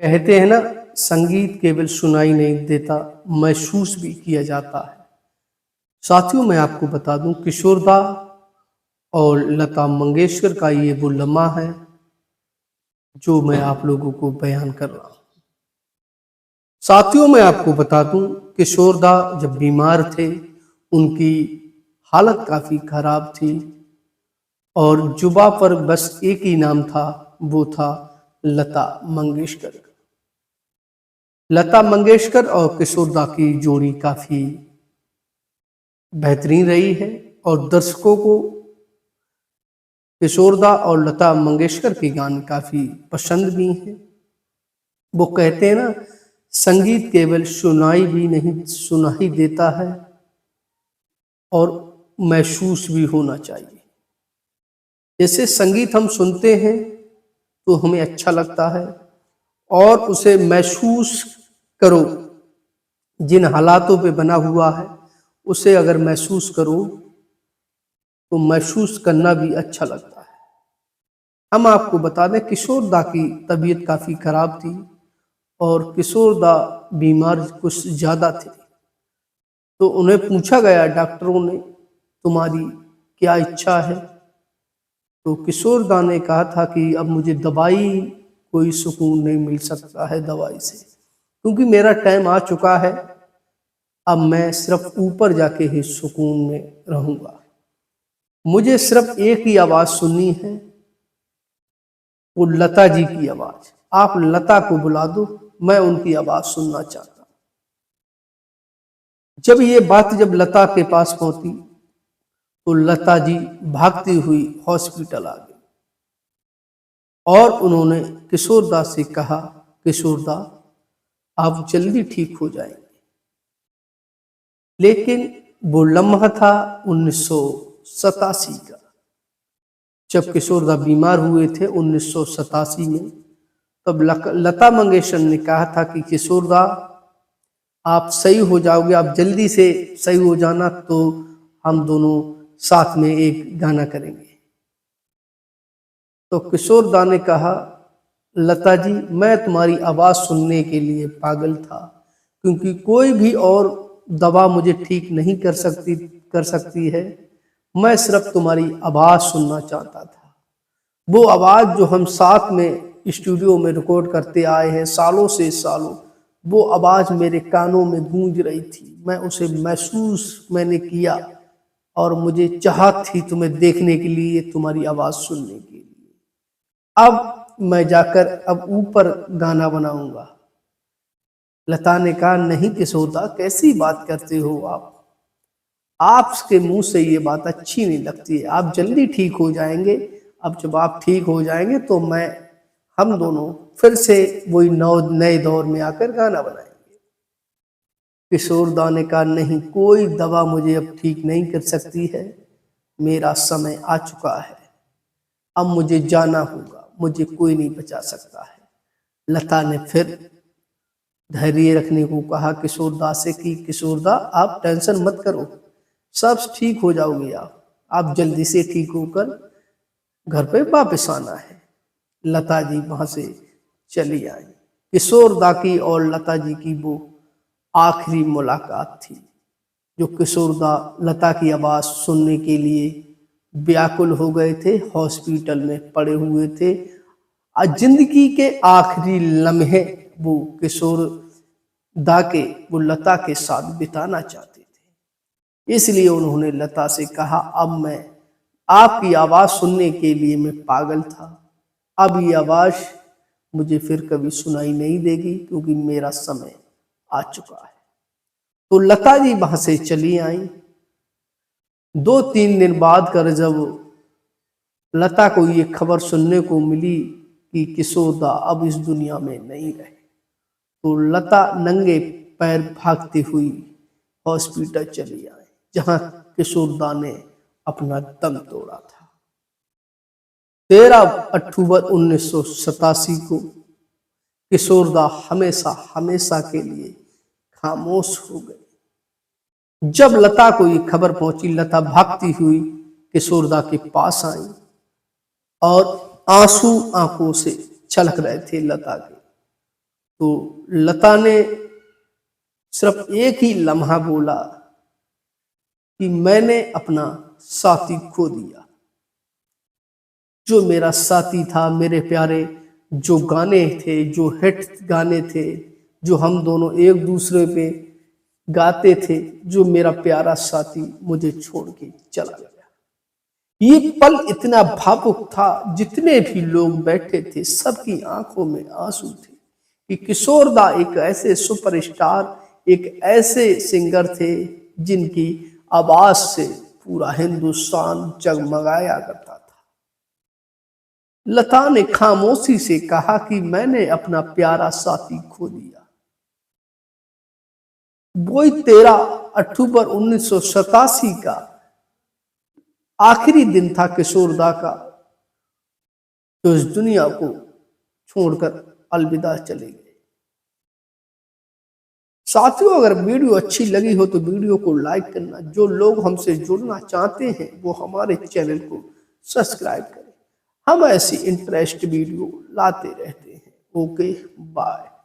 कहते हैं ना, संगीत केवल सुनाई नहीं देता, महसूस भी किया जाता है। साथियों, मैं आपको बता दूं, किशोरदा और लता मंगेशकर का ये वो लम्हा है जो मैं आप लोगों को बयान कर रहा हूं। साथियों, मैं आपको बता दूं, किशोरदा जब बीमार थे, उनकी हालत काफी खराब थी और जुबा पर बस एक ही नाम था, वो था लता मंगेशकर। लता मंगेशकर और किशोरदा की जोड़ी काफी बेहतरीन रही है और दर्शकों को किशोरदा और लता मंगेशकर के गाने काफी पसंद भी हैं। वो कहते हैं ना, संगीत केवल सुनाई भी नहीं सुना ही देता है और महसूस भी होना चाहिए। जैसे संगीत हम सुनते हैं तो हमें अच्छा लगता है और उसे महसूस करो, जिन हालातों पे बना हुआ है उसे अगर महसूस करो तो महसूस करना भी अच्छा लगता है। हम आपको बता दें, किशोरदा की तबीयत काफी खराब थी और किशोरदा बीमार कुछ ज्यादा थे। तो उन्हें पूछा गया डॉक्टरों ने, तुम्हारी क्या इच्छा है? तो किशोरदा ने कहा था कि अब मुझे दवाई, कोई सुकून नहीं मिल सकता है दवाई से, क्योंकि मेरा टाइम आ चुका है। अब मैं सिर्फ ऊपर जाके ही सुकून में रहूंगा। मुझे सिर्फ एक ही आवाज सुननी है, वो लता जी की आवाज। आप लता को बुला दो, मैं उनकी आवाज सुनना चाहता हूं। जब लता के पास पहुंची तो लता जी भागती हुई हॉस्पिटल आ गई और उन्होंने किशोरदा से कहा, किशोरदा आप जल्दी ठीक हो जाएंगे। लेकिन वो लम्हा था 1987 का, जब किशोरदा बीमार हुए थे 1987 में। तब लता मंगेशकर ने कहा था कि किशोरदा आप सही हो जाओगे, आप जल्दी से सही हो जाना तो हम दोनों साथ में एक गाना करेंगे। तो किशोरदा ने कहा, लता जी मैं तुम्हारी आवाज सुनने के लिए पागल था, क्योंकि कोई भी और दवा मुझे ठीक नहीं कर सकती है। मैं सिर्फ तुम्हारी आवाज सुनना चाहता था। वो आवाज जो हम साथ में स्टूडियो में रिकॉर्ड करते आए हैं सालों से सालों, वो आवाज मेरे कानों में गूंज रही थी। मैं उसे महसूस मैंने किया और मुझे चाहत थी तुम्हें देखने के लिए, तुम्हारी आवाज सुनने के लिए। अब मैं जाकर अब ऊपर गाना बनाऊंगा। लता ने कहा, नहीं किशोरदा, कैसी बात करते हो आप? आपके मुंह से ये बात अच्छी नहीं लगती है। आप जल्दी ठीक हो जाएंगे। अब जब आप ठीक हो जाएंगे तो हम दोनों फिर से वही नए दौर में आकर गाना बनाएंगे। किशोरदा ने कहा, नहीं, कोई दवा मुझे अब ठीक नहीं कर सकती है। मेरा समय आ चुका है, अब मुझे जाना होगा, मुझे कोई नहीं बचा सकता है। लता ने फिर धैर्य रखने को कहा किशोरदा से कि किशोरदा आप टेंशन मत करो, सब ठीक हो जाओगे। आप जल्दी से ठीक होकर घर पे वापस आना है। लता जी वहां से चली आई। किशोरदा की और लता जी की वो आखिरी मुलाकात थी, जो किशोरदा लता की आवाज सुनने के लिए व्याकुल हो गए थे, हॉस्पिटल में पड़े हुए थे। जिंदगी के आखिरी लम्हे वो किशोरदा के वो लता के साथ बिताना चाहते थे। इसलिए उन्होंने लता से कहा, अब मैं आपकी आवाज सुनने के लिए मैं पागल था। अब ये आवाज मुझे फिर कभी सुनाई नहीं देगी, क्योंकि मेरा समय आ चुका है। तो लता जी वहां से चली आई। 2-3 दिन बाद कर जब लता को ये खबर सुनने को मिली कि किशोरदा अब इस दुनिया में नहीं रहे, तो लता नंगे पैर भागती हुई हॉस्पिटल चली आई, जहां किशोरदा ने अपना दम तोड़ा था। 13 अक्टूबर 1987 को किशोरदा हमेशा हमेशा के लिए खामोश हो गई। जब लता को ये खबर पहुंची, लता भागती हुई किशोरदा के पास आई और आंसू आंखों से छलक रहे थे लता के। तो लता ने सिर्फ एक ही लम्हा बोला कि मैंने अपना साथी खो दिया। जो मेरा साथी था, मेरे प्यारे जो गाने थे, जो हिट गाने थे, जो हम दोनों एक दूसरे पे गाते थे, जो मेरा प्यारा साथी मुझे छोड़ के चला गया। ये पल इतना भावुक था, जितने भी लोग बैठे थे सबकी आंखों में आंसू थे कि किशोर दा एक ऐसे सुपरस्टार, एक ऐसे सिंगर थे जिनकी आवाज से पूरा हिंदुस्तान जगमगाया करता था। लता ने खामोशी से कहा कि मैंने अपना प्यारा साथी खो दिया। वही 13 अक्टूबर 1987 का आखिरी दिन था किशोर दा का, जो इस दुनिया को छोड़कर अलविदा चले गए। साथियों, अगर वीडियो अच्छी लगी हो तो वीडियो को लाइक करना। जो लोग हमसे जुड़ना चाहते हैं वो हमारे चैनल को सब्सक्राइब करें। हम ऐसी इंटरेस्ट वीडियो लाते रहते हैं। Okay, bye.